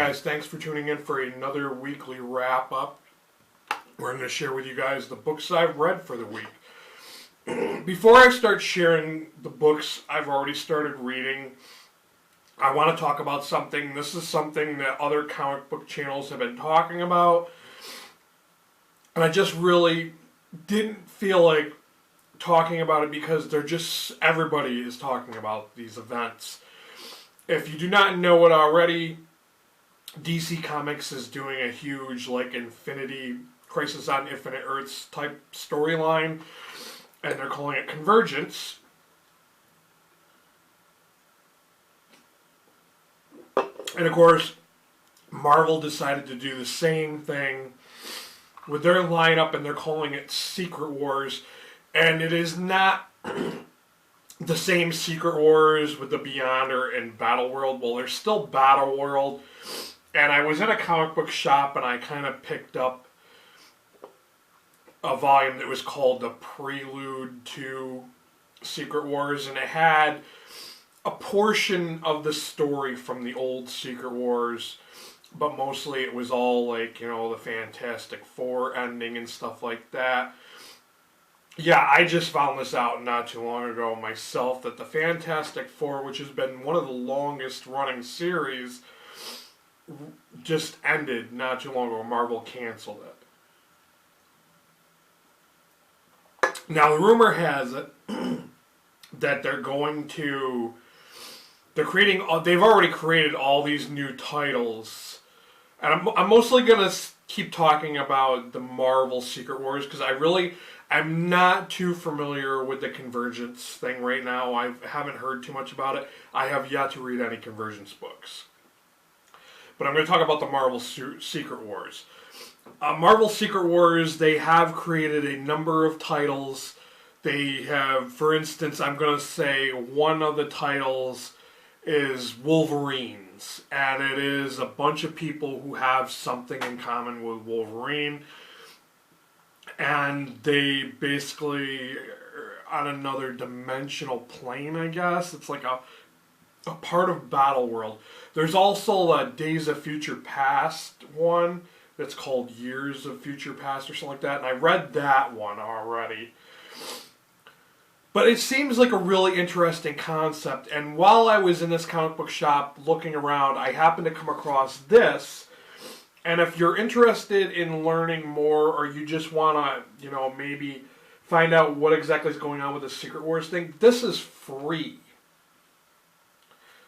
guys, thanks for tuning in for another weekly wrap-up. We're going to share with you guys the books I've read for the week. Before I start sharing the books I've already started reading, I want to talk about something. This is something that other comic book channels have been talking about, and I just really didn't feel like talking about it because everybody is talking about these events. If you do not know it already, DC Comics is doing a huge, Infinity Crisis on Infinite Earths type storyline, and they're calling it Convergence. And of course, Marvel decided to do the same thing with their lineup, and they're calling it Secret Wars. And it is not the same Secret Wars with the Beyonder and Battle World. Well, there's still Battle World. And I was in a comic book shop, and I kind of picked up a volume that was called The Prelude to Secret Wars, and it had a portion of the story from the old Secret Wars, but mostly it was all the Fantastic Four ending and stuff like that. Yeah, I just found this out not too long ago myself, that the Fantastic Four, which has been one of the longest running series, just ended not too long ago. Marvel canceled it. Now, the rumor has it that they've already created all these new titles. And I'm mostly going to keep talking about the Marvel Secret Wars, because I'm not too familiar with the Convergence thing right now. I haven't heard too much about it. I have yet to read any Convergence books. But I'm going to talk about the Marvel Secret Wars. Marvel Secret Wars, they have created a number of titles. They have, for instance, I'm going to say one of the titles is Wolverines. And it is a bunch of people who have something in common with Wolverine. And they basically are on another dimensional plane, I guess. It's like a part of Battle World. There's also a Days of Future Past one that's called Years of Future Past or something like that, and I read that one already. But it seems like a really interesting concept, and while I was in this comic book shop looking around, I happened to come across this, and if you're interested in learning more, or you just want to, maybe find out what exactly is going on with the Secret Wars thing, this is free.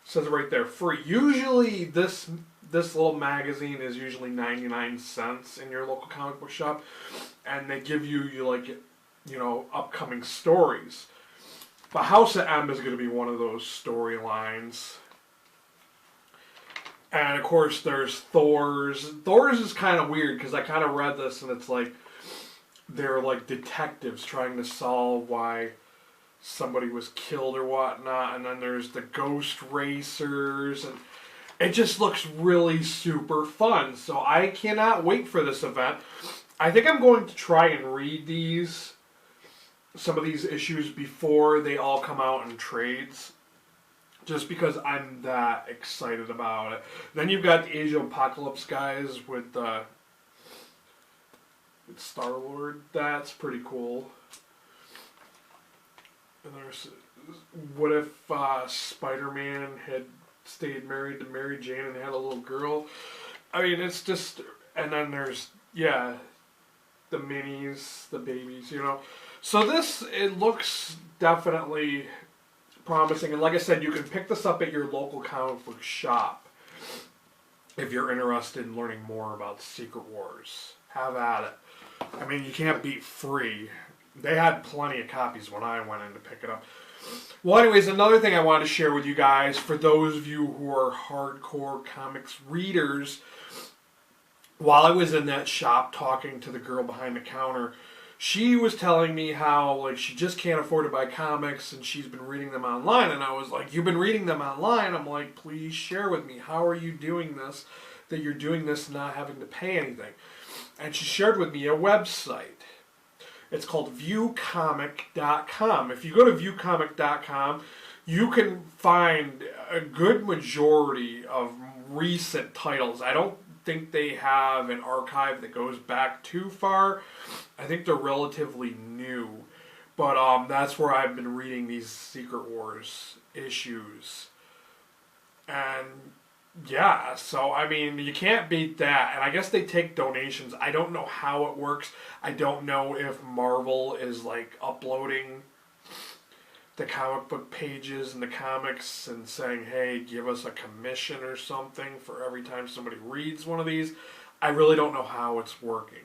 It says it right there, free. Usually this little magazine is usually 99 cents in your local comic book shop, and they give you upcoming stories. But House of M is going to be one of those storylines. And of course there's Thor's. Thor's is kind of weird, because I kind of read this and it's like they're like detectives trying to solve why somebody was killed or whatnot. And then there's the Ghost Racers, and it just looks really super fun. So I cannot wait for this event. I think I'm going to try and read some of these issues before they all come out in trades, just because I'm that excited about it. Then you've got the Age of Apocalypse guys with Star-Lord. That's pretty cool. And there's, what if Spider-Man had stayed married to Mary Jane and had a little girl? I mean, it's just... And then there's, the minis, the babies, So it looks definitely promising. And like I said, you can pick this up at your local comic book shop if you're interested in learning more about Secret Wars. Have at it. I mean, you can't beat free. They had plenty of copies when I went in to pick it up. Well, anyways, another thing I wanted to share with you guys, for those of you who are hardcore comics readers, while I was in that shop talking to the girl behind the counter, she was telling me how she just can't afford to buy comics and she's been reading them online. And I was like, you've been reading them online? I'm like, please share with me. How are you doing this, that you're doing this and not having to pay anything? And she shared with me a website. It's called viewcomic.com. If you go to viewcomic.com, you can find a good majority of recent titles. I don't think they have an archive that goes back too far. I think they're relatively new. But that's where I've been reading these Secret Wars issues. And yeah, so I mean, you can't beat that. And I guess they take donations. I don't know how it works. I don't know if Marvel is like uploading the comic book pages and the comics and saying, hey, give us a commission or something for every time somebody reads one of these. I really don't know how it's working.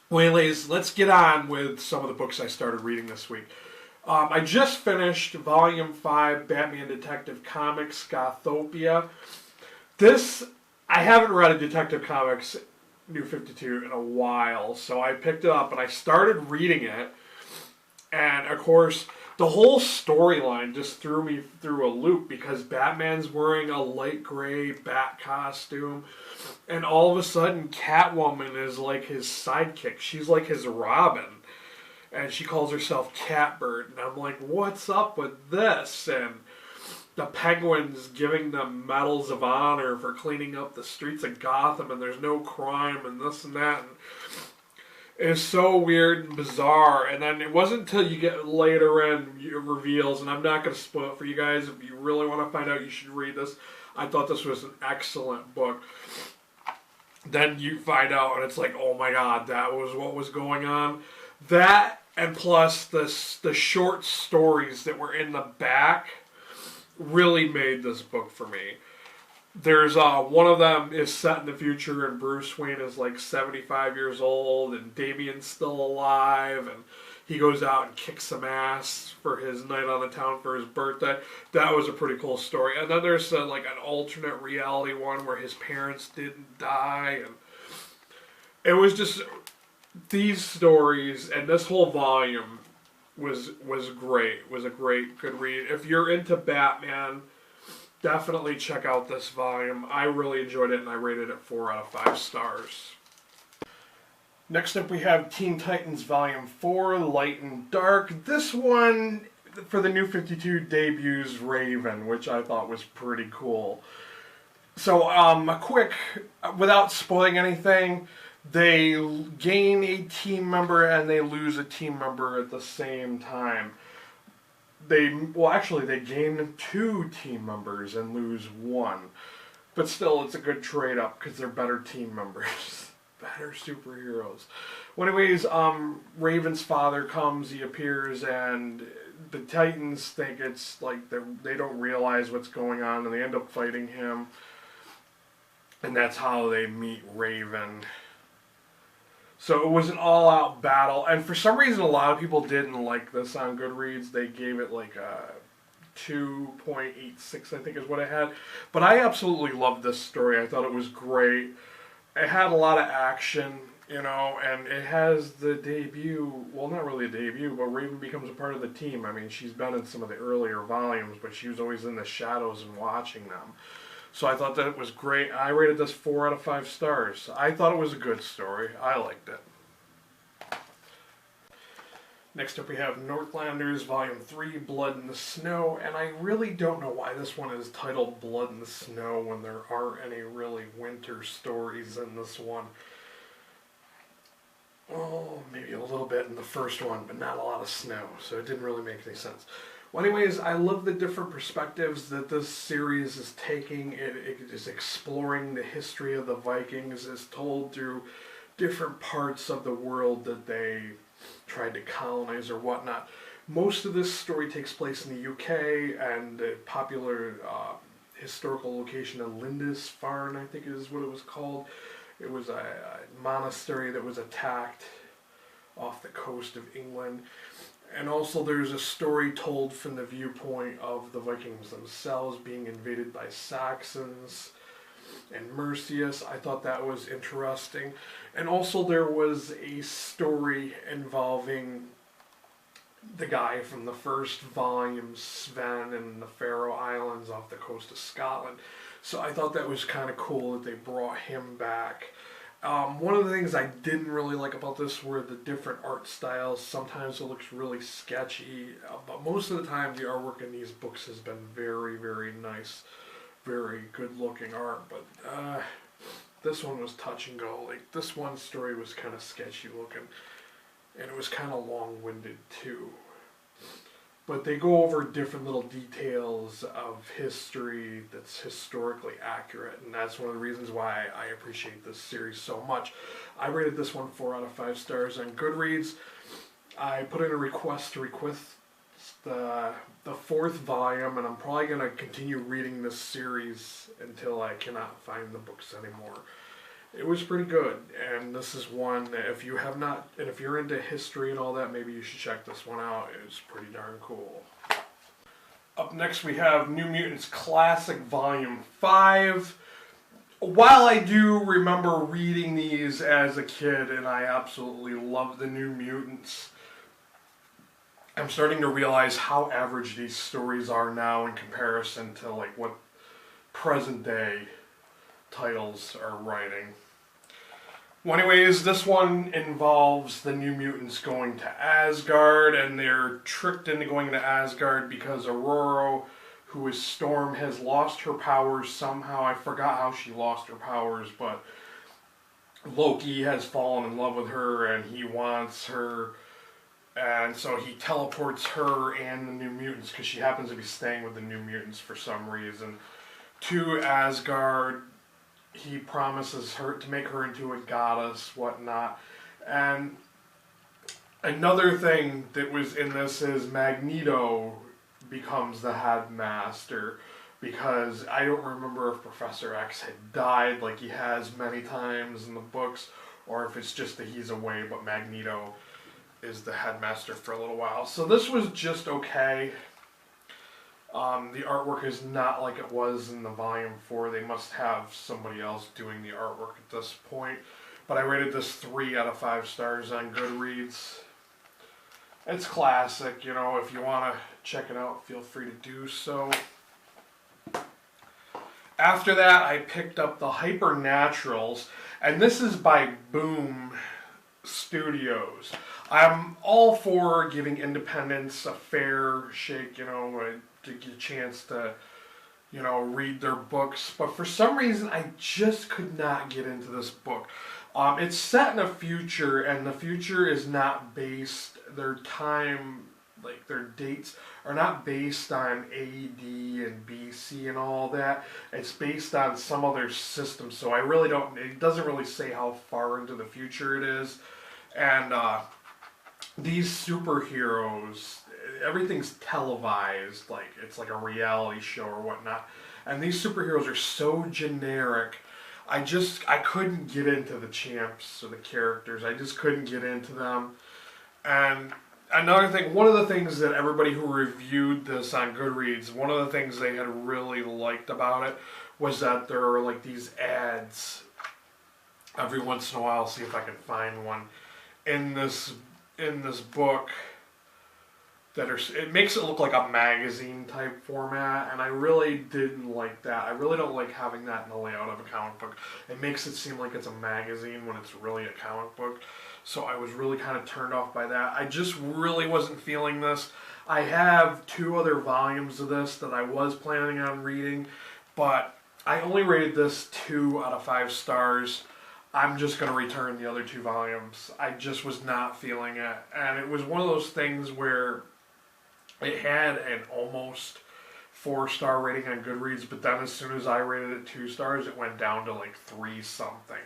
Well, anyways, let's get on with some of the books I started reading this week. I just finished Volume 5, Batman Detective Comics, Gothopia. I haven't read a Detective Comics New 52 in a while, so I picked it up and I started reading it. And, of course, the whole storyline just threw me through a loop because Batman's wearing a light gray bat costume. And all of a sudden, Catwoman is like his sidekick. She's like his Robin. And she calls herself Catbird. And I'm like, what's up with this? And the Penguin's giving them medals of honor for cleaning up the streets of Gotham. And there's no crime and this and that. And it's so weird and bizarre. And then it wasn't until you get later in it reveals. And I'm not going to spoil it for you guys. If you really want to find out, you should read this. I thought this was an excellent book. Then you find out, and it's like, oh my god, that was what was going on. That, and plus the short stories that were in the back, really made this book for me. There's one of them is set in the future, and Bruce Wayne is like 75 years old, and Damian's still alive, and he goes out and kicks some ass for his night on the town for his birthday. That was a pretty cool story. And then there's like an alternate reality one where his parents didn't die. And it was just these stories, and this whole volume was great. It was a good read. If you're into Batman, definitely check out this volume. I really enjoyed it, and I rated it 4 out of 5 stars. Next up we have Teen Titans Volume 4, Light and Dark. This one, for the New 52, debuts Raven, which I thought was pretty cool. So, a quick, without spoiling anything, they gain a team member and they lose a team member at the same time. They gain 2 team members and lose 1. But still, it's a good trade-up because they're better team members. Better superheroes. Well, anyways, Raven's father comes, he appears, and the Titans think it's like they don't realize what's going on, and they end up fighting him. And that's how they meet Raven. So it was an all-out battle, and for some reason a lot of people didn't like this on Goodreads. They gave it like a 2.86, I think is what it had. But I absolutely loved this story. I thought it was great. It had a lot of action, you know, and it has the debut, well, not really a debut, but Raven becomes a part of the team. I mean, she's been in some of the earlier volumes, but she was always in the shadows and watching them. So I thought that it was great. I rated this 4 out of 5 stars. I thought it was a good story. I liked it. Next up we have Northlanders Volume 3, Blood in the Snow, and I really don't know why this one is titled Blood in the Snow when there aren't any really winter stories in this one. Oh, maybe a little bit in the first one, but not a lot of snow, so it didn't really make any sense. Well, anyways, I love the different perspectives that this series is taking. It is exploring the history of the Vikings as told through different parts of the world that they tried to colonize or whatnot. Most of this story takes place in the UK, and the popular historical location of Lindisfarne, I think is what it was called. It was a monastery that was attacked off the coast of England. And also there's a story told from the viewpoint of the Vikings themselves being invaded by Saxons and Mercius. I thought that was interesting. And also there was a story involving the guy from the first volume, Sven, in the Faroe Islands off the coast of Scotland. So I thought that was kind of cool that they brought him back. One of the things I didn't really like about this were the different art styles. Sometimes it looks really sketchy, but most of the time the artwork in these books has been very, very nice, very good looking art. But this one was touch and go. Like, this one story was kind of sketchy looking, and it was kind of long winded too. But they go over different little details of history that's historically accurate, and that's one of the reasons why I appreciate this series so much. I rated this one 4 out of 5 stars on Goodreads. I put in a request to request the 4th volume, and I'm probably going to continue reading this series until I cannot find the books anymore. It was pretty good, and this is one that if you have not, and if you're into history and all that, maybe you should check this one out. It's pretty darn cool. Up next we have New Mutants Classic Volume 5. While I do remember reading these as a kid, and I absolutely love the New Mutants, I'm starting to realize how average these stories are now in comparison to like what present day titles are writing. Well, anyways, this one involves the New Mutants going to Asgard, and they're tricked into going to Asgard because Aurora, who is Storm, has lost her powers somehow. I forgot how she lost her powers, but Loki has fallen in love with her and he wants her, and so he teleports her and the New Mutants, because she happens to be staying with the New Mutants for some reason, to Asgard. He promises her to make her into a goddess, whatnot. And another thing that was in this is Magneto becomes the headmaster, because I don't remember if Professor X had died like he has many times in the books, or if it's just that he's away, but Magneto is the headmaster for a little while. So this was just okay. The artwork is not like it was in the Volume 4. They must have somebody else doing the artwork at this point. But I rated this 3 out of 5 stars on Goodreads. It's classic, you know, if you want to check it out, feel free to do so. After that, I picked up the Hypernaturals, and this is by Boom Studios. I'm all for giving independents a fair shake, you know, to get a chance to, you know, read their books. But for some reason, I just could not get into this book. It's set in a future, and the future is not based, their time, like their dates, are not based on AD and BC and all that. It's based on some other system, so I really don't, it doesn't really say how far into the future it is. And these superheroes, everything's televised, like it's like a reality show or whatnot, and these superheroes are so generic. I couldn't get into the champs or the characters. I just couldn't get into them. And another thing, one of the things that everybody who reviewed this on Goodreads, one of the things they had really liked about it was that there are like these ads every once in a while. I'll see if I can find one in this book that are, it makes it look like a magazine type format, and I really didn't like that. I really don't like having that in the layout of a comic book. It makes it seem like it's a magazine when it's really a comic book. So I was really kind of turned off by that. I just really wasn't feeling this. I have 2 other volumes of this that I was planning on reading, but I only rated this 2 out of 5 stars. I'm just going to return the other 2 volumes. I just was not feeling it. And it was one of those things where it had an almost 4-star rating on Goodreads, but then as soon as I rated it 2 stars, it went down to like 3 something.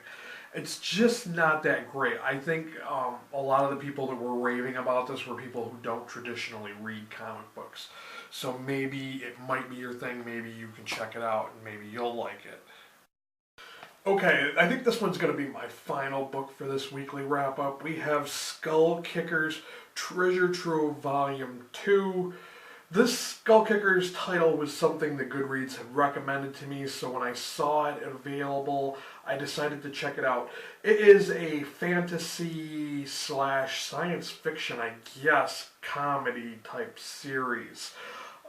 It's just not that great. I think a lot of the people that were raving about this were people who don't traditionally read comic books. So maybe it might be your thing, maybe you can check it out, and maybe you'll like it. Okay, I think this one's going to be my final book for this weekly wrap-up. We have Skullkickers Treasure Trove Volume 2. This Skullkickers title was something that Goodreads had recommended to me, so when I saw it available, I decided to check it out. It is a fantasy / science fiction, I guess, comedy type series.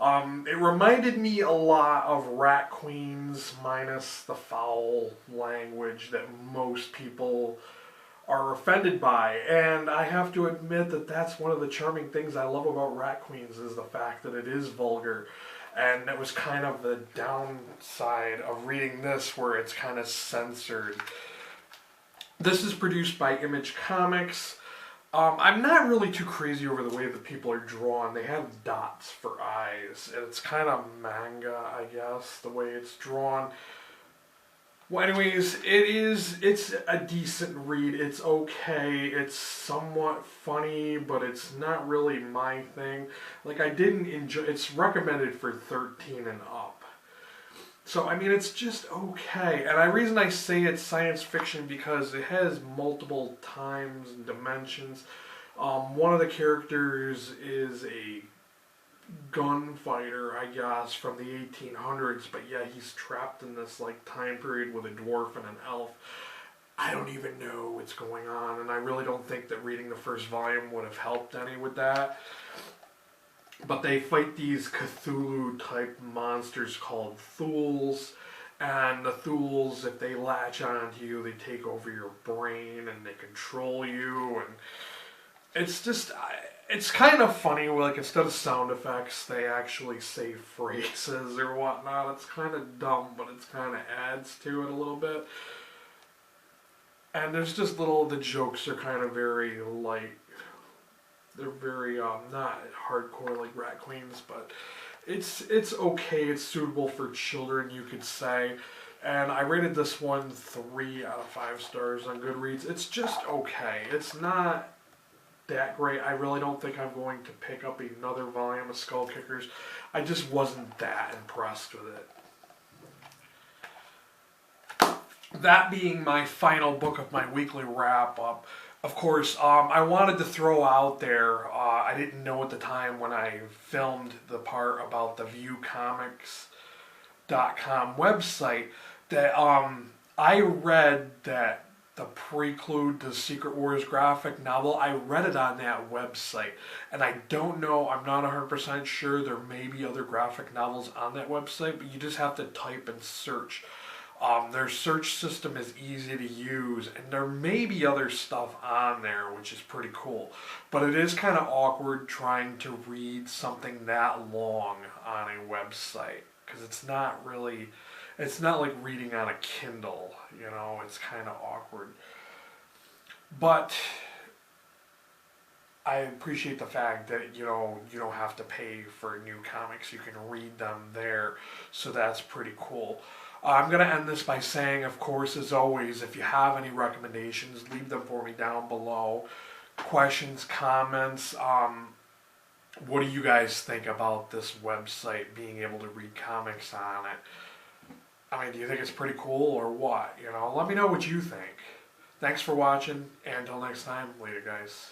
It reminded me a lot of Rat Queens, minus the foul language that most people are offended by. And I have to admit that that's one of the charming things I love about Rat Queens, is the fact that it is vulgar. And that was kind of the downside of reading this, where it's kind of censored. This is produced by Image Comics. I'm not really too crazy over the way the people are drawn. They have dots for eyes, and it's kind of manga, I guess, the way it's drawn. Well, anyways, it's a decent read. It's okay. It's somewhat funny, but it's not really my thing. Like, I didn't enjoy, it's recommended for 13 and up. So, I mean, it's just okay. And the reason I say it's science fiction because it has multiple times and dimensions. One of the characters is a gunfighter, I guess, from the 1800s, but yeah, he's trapped in this like time period with a dwarf and an elf. I don't even know what's going on, and I really don't think that reading the first volume would have helped any with that. But they fight these Cthulhu-type monsters called Thools, and the Thools, if they latch onto you, they take over your brain and they control you, and it's just, it's kind of funny, like instead of sound effects, they actually say phrases or whatnot. It's kind of dumb, but it kind of adds to it a little bit. And there's just the jokes are kind of very light. They're very, not hardcore like Rat Queens, but it's okay. It's suitable for children, you could say. And I rated this one 3 out of 5 stars on Goodreads. It's just okay. It's not that great. I really don't think I'm going to pick up another volume of Skullkickers. I just wasn't that impressed with it. That being my final book of my weekly wrap-up. Of course, I wanted to throw out there, I didn't know at the time when I filmed the part about the viewcomics.com website, that I read that the prelude to Secret Wars graphic novel, I read it on that website. And I don't know, I'm not 100% sure, there may be other graphic novels on that website, but you just have to type and search. Their search system is easy to use, and there may be other stuff on there, which is pretty cool. But it is kind of awkward trying to read something that long on a website, because it's not really, it's not like reading on a Kindle, you know, it's kind of awkward. But I appreciate the fact that, you know, you don't have to pay for new comics, you can read them there, so that's pretty cool. I'm going to end this by saying, of course, as always, if you have any recommendations, leave them for me down below. Questions, comments, what do you guys think about this website, being able to read comics on it? I mean, do you think it's pretty cool or what? You know, let me know what you think. Thanks for watching, and until next time, later guys.